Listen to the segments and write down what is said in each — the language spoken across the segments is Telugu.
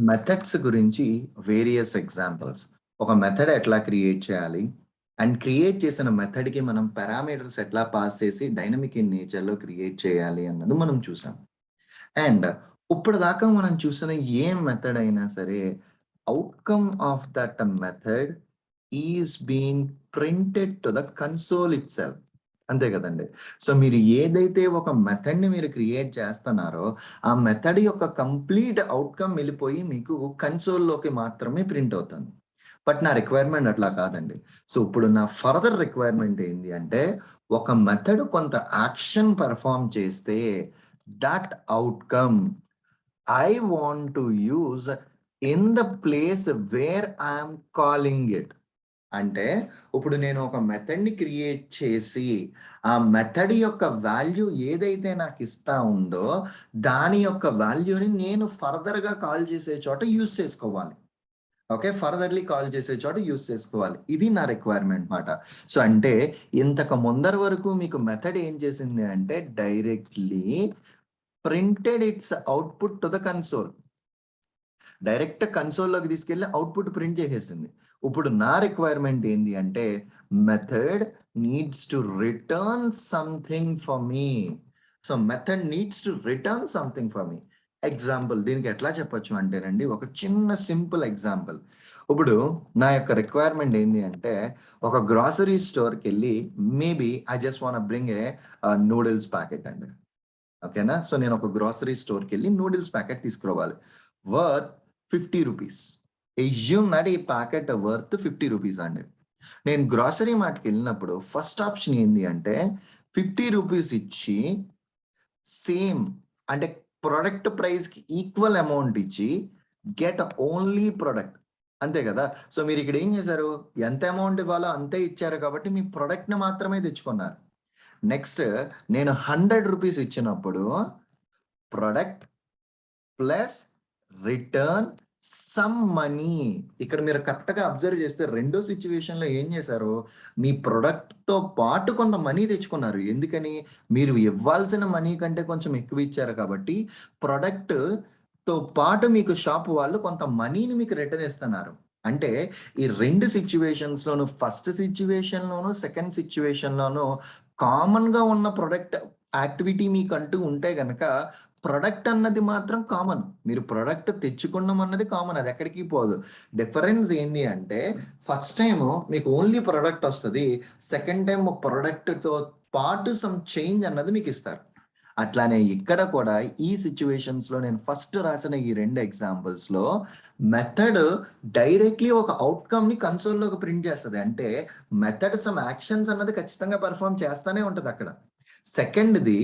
మెథడ్స్ గురించి వేరియస్ ఎగ్జాంపుల్స్. ఒక మెథడ్ ఎట్లా క్రియేట్ చేయాలి? అండ్ క్రియేట్ చేసిన మెథడ్‌కి మనం పారామీటర్స్ ఎట్లా పాస్ చేసి డైనమిక్ ఇన్ నేచర్‌లో క్రియేట్ చేయాలి అన్నది మనం చూసాం. అండ్ ఇప్పటిదాకా మనం చూసిన ఏ మెథడ్ అయినా సరే, outcome of that method is being printed to the console itself. అంతే కదండీ! సో, మీరు ఏదైతే ఒక మెథడ్‌ని మీరు క్రియేట్ చేస్తున్నారో, ఆ మెథడ్ యొక్క కంప్లీట్ ఔట్‌కమ్ వెళ్ళిపోయి మీకు కన్సోల్‌లోకి మాత్రమే ప్రింట్ అవుతుంది. బట్ నా రిక్వైర్మెంట్ అట్లా కాదండి. సో, ఇప్పుడు నా ఫర్దర్ రిక్వైర్మెంట్ ఏంది అంటే, ఒక మెథడ్ కొంత యాక్షన్ పెర్ఫార్మ్ చేస్తే, that outcome I want to use in the place where I am calling it. అంటే ఇప్పుడు నేను ఒక మెథడ్‌ని క్రియేట్ చేసి, ఆ మెథడ్ యొక్క వాల్యూ ఏదైతే నాకు ఇస్తా ఉందో, దాని యొక్క వాల్యూని నేను ఫర్దర్‌గా కాల్ చేసే చోట యూజ్ చేసుకోవాలి. ఓకే. ఫర్దర్‌లీ కాల్ చేసే చోట యూజ్ చేసుకోవాలి. ఇది నా రిక్వైర్మెంట్ మాట. సో, అంటే ఇంతకు ముందర వరకు మీకు మెథడ్ ఏం చేసింది అంటే directly printed its output to the console. Direct కన్సోల్‌లోకి తీసుకెళ్ళి ఔట్‌పుట్ ప్రింట్ చేసేసింది. ఇప్పుడు నా రిక్వైర్మెంట్ ఏంది అంటే method needs to return something for me. So, method needs to return something for me. Example దీనికి ఎట్లా చెప్పొచ్చు అంటేనండి, ఒక చిన్న సింపుల్ ఎగ్జాంపుల్. ఇప్పుడు నా యొక్క రిక్వైర్మెంట్ ఏంది అంటే ఒక గ్రోసరీ స్టోర్‌కెళ్ళి maybe I just want bring a noodles packet అండి. ఓకేనా? సో, నేను ఒక గ్రోసరీ స్టోర్‌కెళ్ళి నూడిల్స్ ప్యాకెట్ తీసుకురావాలి. వర్త్ ₹50. అస్యూమ్ దట్ ఈ ప్యాకెట్ వర్త్ ₹50 అండి. నేను గ్రోసరీ మార్ట్‌కెళ్ళినప్పుడు ఫస్ట్ ఆప్షన్ ఏంది అంటే ₹50 ఇచ్చి సేమ్ అంటే ప్రొడక్ట్ ప్రైస్‌కి ఈక్వల్ అమౌంట్ ఇచ్చి గెట్ ఓన్లీ ప్రొడక్ట్. అంతే కదా! సో, మీరిక్కడ ఏం చేశారు? ఎంత అమౌంట్ ఇవ్వాలో అంతే ఇచ్చారు కాబట్టి మీ ప్రొడక్ట్‌ని మాత్రమే తెచ్చుకున్నారు. నెక్స్ట్ నేను ₹100 ఇచ్చినప్పుడు product plus return some money. ఇక్కడ మీరు కరెక్ట్‌గా అబ్జర్వ్ చేస్తే రెండో సిట్యుయేషన్‌లో ఏం చేశారు? మీ ప్రొడక్ట్‌తో పాటు కొంత మనీ తెచ్చుకున్నారు. ఎందుకని? మీరు ఇవ్వాల్సిన మనీ కంటే కొంచెం ఎక్కువ ఇచ్చారు కాబట్టి ప్రొడక్ట్‌తో పాటు మీకు షాప్ వాళ్ళు కొంత మనీని మీకు రిటర్న్ ఇస్తున్నారు. అంటే ఈ 2 సిట్యుయేషన్స్‌లోను ఫస్ట్ సిట్యుయేషన్‌లోను, సెకండ్ సిట్యుయేషన్‌లోను కామన్‌గా ఉన్న ప్రొడక్ట్ యాక్టివిటీ మీకంటూ ఉంటే గనక ప్రొడక్ట్ అన్నది మాత్రం కామన్. మీరు ప్రొడక్ట్ తెచ్చుకున్నాం అన్నది కామన్. అది ఎక్కడికి పోదు. డిఫరెన్స్ ఏంది అంటే ఫస్ట్ టైము మీకు ఓన్లీ ప్రొడక్ట్ వస్తది. సెకండ్ టైమ్ ప్రొడక్ట్‌తో పాటు సమ్ చేంజ్ అన్నది మీకిస్తారు. అట్లానే ఇక్కడ కూడా ఈ సిట్యుయేషన్స్‌లో నేను ఫస్ట్ రాసిన ఈ 2 ఎగ్జాంపుల్స్‌లో మెథడ్ డైరెక్ట్‌లీ ఒక ఔట్‌కమ్‌ని కన్సోల్‌లోకి ప్రింట్ చేస్తది. అంటే మెథడ్ సమ్ యాక్షన్స్ అన్నది ఖచ్చితంగా పెర్ఫార్మ్ చేస్తానే ఉంటదక్కడ. సెకండ్‌ది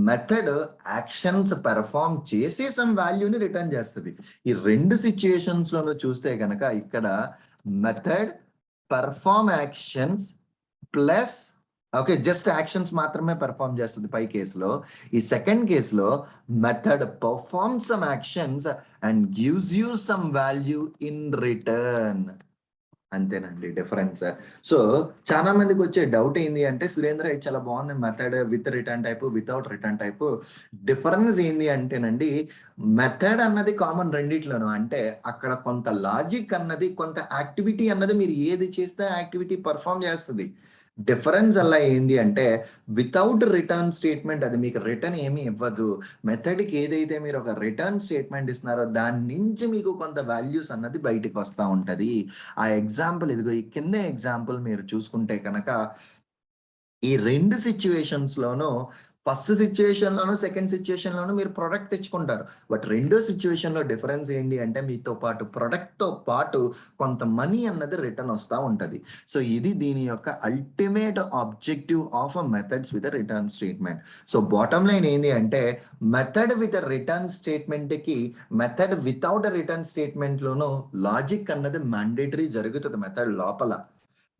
మెథడ్ యాక్షన్స్ పెర్ఫార్మ్ చేసి సమ్ వాల్యూని రిటర్న్ చేస్తది. ఈ 2 సిట్యుయేషన్స్‌లోనూ చూస్తే గనక ఇక్కడ method perform actions plus okay. Just actions మాత్రమే పెర్ఫార్మ్ చేస్తది పై కేస్‌లో. ఈ సెకండ్ కేస్‌లో method perform some actions and gives you some value in return. అంతేనండి డిఫరెన్స్. సో, చాలా మందికి వచ్చే డౌట్ ఏంది అంటే సురేంద్ర ఇది చాలా బాగుంది method with return type, without return type. Difference ఏంది అంటేనండి మెథడ్ అన్నది కామన్ రెండిట్లోనూ. అంటే అక్కడ కొంత లాజిక్ అన్నది, కొంత యాక్టివిటీ అన్నది మీరు ఏది చేస్తే యాక్టివిటీ పెర్ఫార్మ్ చేస్తది. డిఫరెన్స్ అలా ఏంది అంటే వితౌట్ రిటర్న్ స్టేట్మెంట్ అది మీకు రిటర్న్ ఏమీ ఇవ్వదు. మెథడ్‌కి ఏదైతే మీరు ఒక రిటర్న్ స్టేట్మెంట్ ఇస్తున్నారో దాని నుంచి మీకు కొంత వాల్యూస్ అన్నది బయటికి వస్తా ఉంటది. ఆ ఎగ్జాంపుల్ ఇదిగో ఈ కింద ఎగ్జాంపుల్ మీరు చూసుకుంటే కనుక ఈ 2 సిట్యుయేషన్స్‌లోనూ ఫస్ట్ సిట్యుయేషన్‌లోను, సెకండ్ సిట్యుయేషన్‌లోను మీరు ప్రొడక్ట్ తెచ్చుకుంటారు. బట్ రెండో సిట్యుయేషన్‌లో డిఫరెన్స్ ఏంటి అంటే మీతో పాటు ప్రొడక్ట్‌తో పాటు కొంత మనీ అన్నది రిటర్న్ వస్తా ఉంటది. సో, ఇది దీని యొక్క ultimate objective of methods with return statement. So, bottom line ఏంది అంటే మెథడ్ విత్ రిటర్న్ స్టేట్మెంట్‌కి మెథడ్ వితౌట్ రిటర్న్ స్టేట్మెంట్‌లోను లాజిక్ అన్నది మ్యాండేటరీ జరుగుతది మెథడ్ లోపల.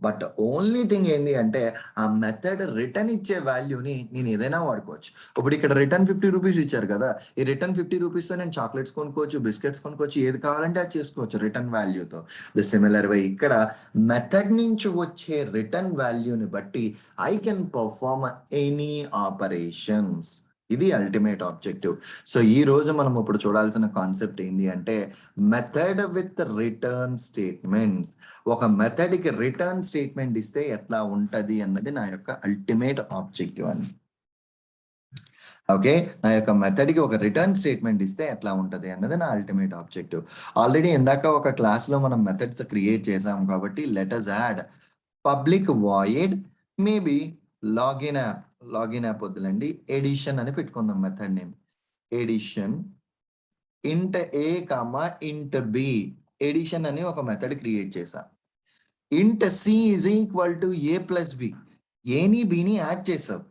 బట్ ఓన్లీ థింగ్ ఏంది అంటే ఆ మెథడ్ రిటర్న్ ఇచ్చే వాల్యూని నేను ఏదైనా వాడుకోవచ్చు. ఇప్పుడు ఇక్కడ రిటర్న్ ₹50 ఇచ్చారు కదా! ఈ రిటర్న్ ₹50తో నేను చాక్లెట్స్ కొనుక్కోవచ్చు, బిస్కెట్స్ కొనుక్కోవచ్చు, ఏది కావాలంటే అది చేసుకోవచ్చు రిటర్న్ వాల్యూతో. ది సిమిలర్ వే ఇక్కడ మెథడ్ నుంచి వచ్చే రిటర్న్ వాల్యూని బట్టి I can perform any operations. ఇది అల్టిమేట్ ఆబ్జెక్టివ్. సో ఈ రోజు మనం ఇప్పుడు చూడాల్సిన కాన్సెప్ట్ ఏంటి అంటే మెథడ్ విత్ రిటర్న్ స్టేట్మెంట్స్. ఒక మెథడ్ కి రిటర్న్ స్టేట్మెంట్ ఇస్తే ఎట్లా ఉంటది అన్నది నా యొక్క అల్టిమేట్ ఆబ్జెక్టివ్ అని. ఓకే, నా యొక్క మెథడ్ కి ఒక రిటర్న్ స్టేట్మెంట్ ఇస్తే ఎట్లా ఉంటది అన్నది నా అల్టిమేట్ ఆబ్జెక్టివ్. ఆల్రెడీ ఇందాక ఒక క్లాస్ లో మనం మెథడ్స్ క్రియేట్ చేసాం కాబట్టి let us add public void maybe login app వద్దులండి, ఎడిషన్ అని పెట్టుకుందాం method name. Addition int A comma int B, addition అని ఒక మెథడ్ క్రియేట్ చేసా. Int C is equal to A plus B, ఏని బిని యాడ్ చేసాం.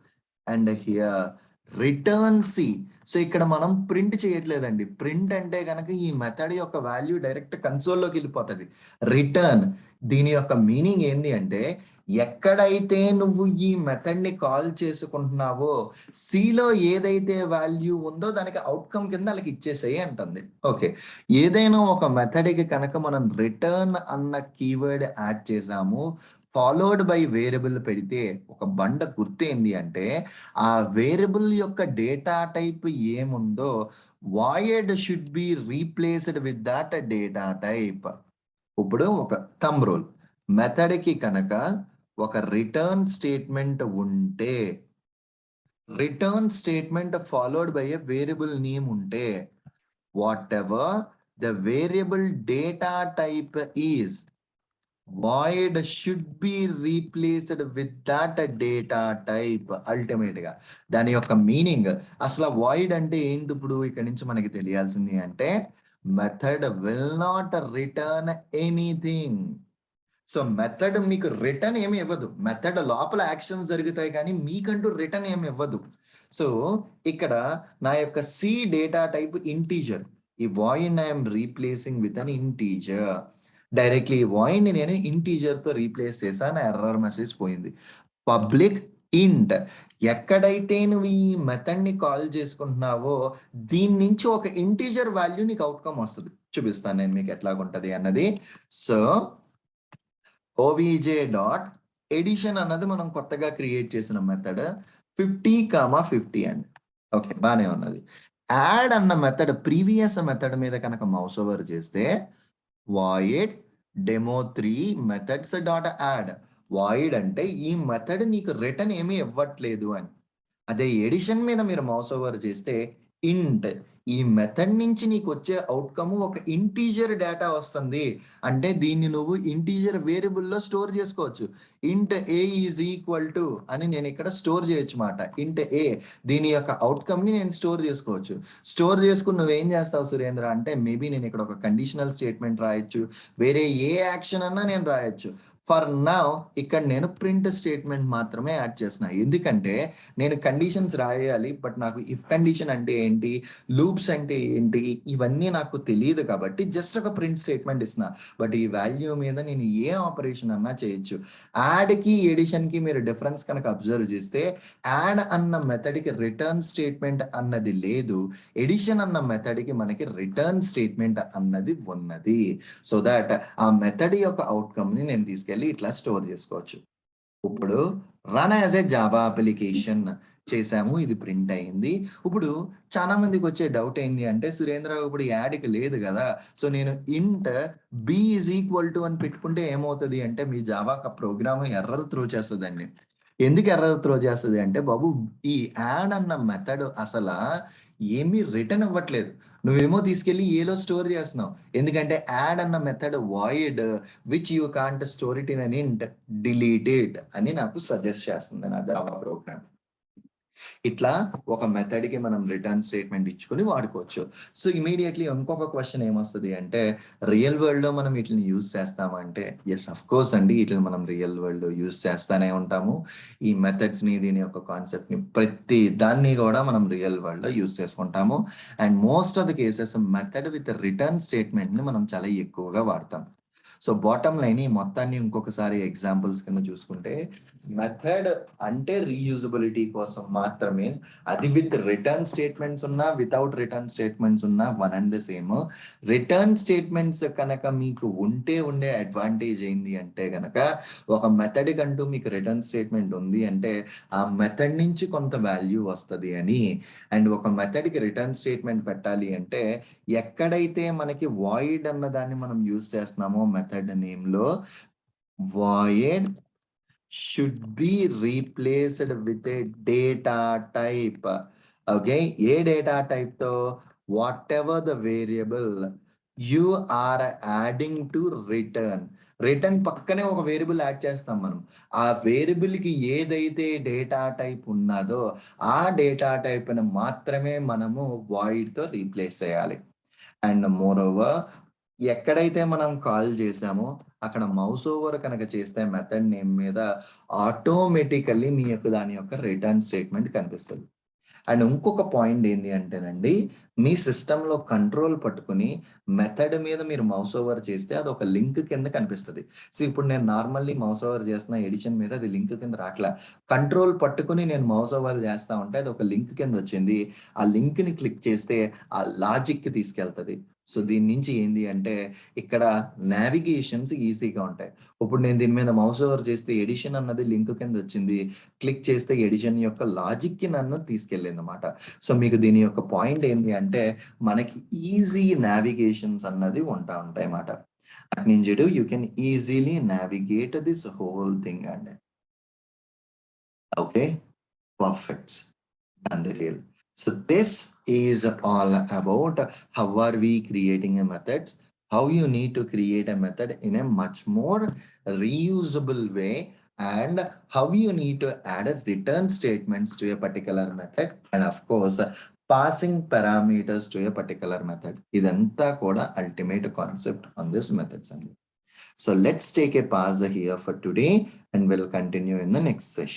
And here return C. సో ఇక్కడ మనం ప్రింట్ చేయట్లేదండి. ప్రింట్ అంటే కనుక ఈ మెథడ్ యొక్క వాల్యూ డైరెక్ట్ కన్సోల్లోకి వెళ్ళిపోతుంది. రిటర్న్ దీని యొక్క మీనింగ్ ఏంటి అంటే ఎక్కడైతే నువ్వు ఈ మెథడ్ ని కాల్ చేసుకుంటున్నావో సిలో ఏదైతే వాల్యూ ఉందో దానికి అవుట్కమ్ కింద వాళ్ళకి ఇచ్చేసేయి అంటుంది. ఓకే, ఏదైనా ఒక మెథడ్ కి కనుక మనం రిటర్న్ అన్న కీవర్డ్ యాడ్ చేసాము, ఫాలోడ్ బై వేరియబుల్ పెడితే ఒక బండ గుర్తు ఏంటి అంటే ఆ వేరియబుల్ యొక్క డేటా టైప్ ఏముందో void should be replaced with that data type. ఇప్పుడు ఒక థంబ్ రూల్, మెథడ్ కి కనుక ఒక రిటర్న్ స్టేట్మెంట్ ఉంటే, return statement followed by a variable name ఉంటే, whatever the variable data type is void should be replaced with that data type. Ultimate గా దాని యొక్క మీనింగ్ అసలు void అంటే ఏంటి ఇప్పుడు ఇక్కడ నుంచి మనకి తెలియాల్సింది అంటే method will not return anything. So method మీకు రిటర్న్ ఏమి ఇవ్వదు, మెథడ్ లోపల యాక్షన్స్ జరుగుతాయి కానీ మీకంటూ రిటర్న్ ఏమి ఇవ్వదు. సో ఇక్కడ నా యొక్క సి డేటా టైప్ ఇంటీజర్, ఈ void I'm replacing with an integer. Directly void ని నేను ఇంటీజర్ తో రీప్లేస్ చేశాను, ఎర్రర్ మెసేజ్ పోయింది. పబ్లిక్ ఇంట్, ఎక్కడైతే నువ్వు ఈ మెథడ్ ని కాల్ చేసుకుంటున్నావో దీని నుంచి ఒక ఇంటీజర్ వాల్యూ నీకు అవుట్కమ్ వస్తుంది. చూపిస్తాను నేను మీకు ఎట్లాగుంటది అన్నది. సో ఓవిజే డాట్ ఎడిషన్ అన్నది మనం కొత్తగా క్రియేట్ చేసిన మెథడ్ 50,50 అండి. ఓకే, బానే ఉన్నది. యాడ్ అన్న మెథడ్ ప్రీవియస్ మెథడ్ మీద కనుక మౌస్ ఓవర్ చేస్తే void demo3 methods dot add. void అంటే ఈ మెథడ్ నీకు రిటర్న్ ఏమీ ఇవ్వట్లేదు అని. అదే ఎడిషన్ మీద మీరు మౌస్ ఓవర్ చేస్తే ఇంట్, ఈ మెథడ్ నుంచి నీకు వచ్చే అవుట్కమ్ ఒక ఇంటీజర్ డేటా వస్తుంది. అంటే దీన్ని నువ్వు ఇంటీజర్ వేరియబుల్ లో స్టోర్ చేసుకోవచ్చు. ఇంట్ ఏ ఈజ్ ఈక్వల్ టు అని నేను ఇక్కడ స్టోర్ చేయొచ్చు మాట. ఇంట్ ఏ దీని యొక్క అవుట్కమ్ ని నేను స్టోర్ చేసుకోవచ్చు. స్టోర్ చేసుకుని నువ్వేం చేస్తావు సురేంద్ర అంటే మేబీ నేను ఇక్కడ ఒక కండిషనల్ స్టేట్మెంట్ రాయొచ్చు, వేరే ఏ యాక్షన్ అన్నా నేను రాయొచ్చు. ఫర్ నౌ ఇక్కడ నేను ప్రింట్ స్టేట్మెంట్ మాత్రమే యాడ్ చేస్తున్నా. ఎందుకంటే నేను కండిషన్స్ రాయాలి, బట్ నాకు ఇఫ్ కండిషన్ అంటే ఏంటి, లూప్స్ అంటే ఏంటి, ఇవన్నీ నాకు తెలియదు కాబట్టి జస్ట్ ఒక ప్రింట్ స్టేట్మెంట్ ఇస్తున్నా. బట్ ఈ వాల్యూ మీద నేను ఏ ఆపరేషన్ అన్నా చేయొచ్చు. యాడ్ కి ఎడిషన్ కి మీరు డిఫరెన్స్ కనుక అబ్జర్వ్ చేస్తే యాడ్ అన్న మెథడ్ కి రిటర్న్ స్టేట్మెంట్ అన్నది లేదు, ఎడిషన్ అన్న మెథడ్ కి మనకి రిటర్న్ స్టేట్మెంట్ అన్నది ఉన్నది. సో దట్ ఆ మెథడ్ యొక్క అవుట్కమ్ ని నేను తీసుకెళ్ళి ఇట్లా స్టోర్ చేసుకోవచ్చు. ఇప్పుడు run as a Java application చేసాము, ఇది ప్రింట్ అయింది. ఇప్పుడు చాలా మందికి వచ్చే డౌట్ ఏంటి అంటే సురేంద్ర ఇప్పుడు యాడ్కి లేదు కదా, సో నేను ఇంట్ బి ఈజ్ ఈక్వల్ టు అని పెట్టుకుంటే ఏమవుతుంది అంటే మీ జావా ప్రోగ్రామ్ ఎర్రర్ త్రో చేస్తుందండి. ఎందుకు ఎర్రర్ త్రో చేస్తుంది అంటే బాబు ఈ యాడ్ అన్న మెథడ్ అసలు ఏమీ రిటర్న్ ఇవ్వట్లేదు, నువ్వేమో తీసుకెళ్లి ఏలో స్టోర్ చేస్తున్నావు. ఎందుకంటే యాడ్ అన్న method void which you can't store it in an ఇంట్ డిలీట్ ఇట్ అని నాకు సజెస్ట్ చేస్తుంది నా జావా ప్రోగ్రామ్. ఇట్లా ఒక మెథడ్ కి మనం రిటర్న్ స్టేట్మెంట్ ఇచ్చుకొని వాడుకోవచ్చు. సో ఇమీడియట్లీ ఇంకొక క్వశ్చన్ ఏమొస్తుంది అంటే రియల్ వరల్డ్ లో మనం వీటిని యూజ్ చేస్తామంటే ఎస్ అఫ్ కోర్స్ అండి, వీటిని మనం రియల్ వరల్డ్ లో యూజ్ చేస్తానే ఉంటాము. ఈ మెథడ్స్ ని దీని యొక్క కాన్సెప్ట్ ని ప్రతి దాన్ని కూడా మనం రియల్ వరల్డ్ లో యూజ్ చేసుకుంటాము. And most of the cases method with return statement ని మనం చాలా ఎక్కువగా వాడతాం. సో బాటమ్ లైన్ ఈ మొత్తాన్ని ఇంకొకసారి ఎగ్జాంపుల్స్ కింద చూసుకుంటే, మెథడ్ అంటే రీయూజబిలిటీ కోసం మాత్రమే. అది విత్ రిటర్న్ స్టేట్మెంట్స్ ఉన్నా, వితౌట్ రిటర్న్ స్టేట్మెంట్స్ ఉన్నా one and the same. Return statements కనుక మీకు ఉండే అడ్వాంటేజ్ ఏంది అంటే కనుక, ఒక మెథడ్ కంటూ మీకు రిటర్న్ స్టేట్మెంట్ ఉంది అంటే ఆ మెథడ్ నుంచి కొంత వాల్యూ వస్తుంది అని. అండ్ ఒక మెథడ్ కి రిటర్న్ స్టేట్మెంట్ పెట్టాలి అంటే ఎక్కడైతే మనకి వాయిడ్ అన్న దాన్ని మనం యూజ్ చేస్తున్నామో మెథడ్ నేమ్ లో, void should be replaced with a data type. Okay, a data type తో, whatever the variable you are adding to return. Return పక్కనే ఒక వేరియబుల్ యాడ్ చేస్తాం మనం. ఆ వేరియబుల్ కి ఏదైతే డేటా టైప్ ఉన్నదో ఆ డేటా టైప్ ని మాత్రమే మనము వాయిడ్ తో రీప్లేస్ చేయాలి. అండ్ మోర్ ఓవర్, ఎక్కడైతే మనం కాల్ చేసామో అక్కడ మౌస్ ఓవర్ కనుక చేస్తే మెథడ్ నేమ్ మీద ఆటోమేటికల్లీ మీ యొక్క దాని యొక్క రిటర్న్ స్టేట్మెంట్ కనిపిస్తుంది. అండ్ ఇంకొక పాయింట్ ఏంటి అంటేనండి, మీ సిస్టమ్ లో కంట్రోల్ పట్టుకుని మెథడ్ మీద మీరు మౌస్ ఓవర్ చేస్తే అది ఒక లింక్ కింద కనిపిస్తుంది. సో ఇప్పుడు నేను నార్మల్లీ మౌస్ ఓవర్ చేస్తున్న ఎడిషన్ మీద అది లింక్ కింద రాట్లా. కంట్రోల్ పట్టుకుని నేను మౌస్ ఓవర్ చేస్తా ఉంటే అది ఒక లింక్ కింద వచ్చింది. ఆ లింక్ ని క్లిక్ చేస్తే ఆ లాజిక్ కి తీసుకెళ్తుంది. సో దీని నుంచి ఏంది అంటే ఇక్కడ నావిగేషన్స్ ఈజీగా ఉంటాయి. ఇప్పుడు నేను దీని మీద మౌస్ ఓవర్ చేస్తే ఎడిషన్ అన్నది లింక్ కింద వచ్చింది, క్లిక్ చేస్తే ఎడిషన్ యొక్క లాజిక్ కి నన్ను తీసుకెళ్ళింది అన్నమాట. సో మీకు దీని యొక్క పాయింట్ ఏంటి అంటే మనకి ఈజీ నావిగేషన్స్ అన్నది ఉంటాయి అన్నమాట. అట్ నుంచి you can easily navigate this whole thing అండి. Okay, perfect. And the real. So this is all about how are we creating a methods, how you need to create a method in a much more reusable way, and how you need to add a return statements to a particular method, and of course passing parameters to a particular method. Idantha koda ultimate concept on this methods. So let's take a pause here for today and we'll continue in the next session.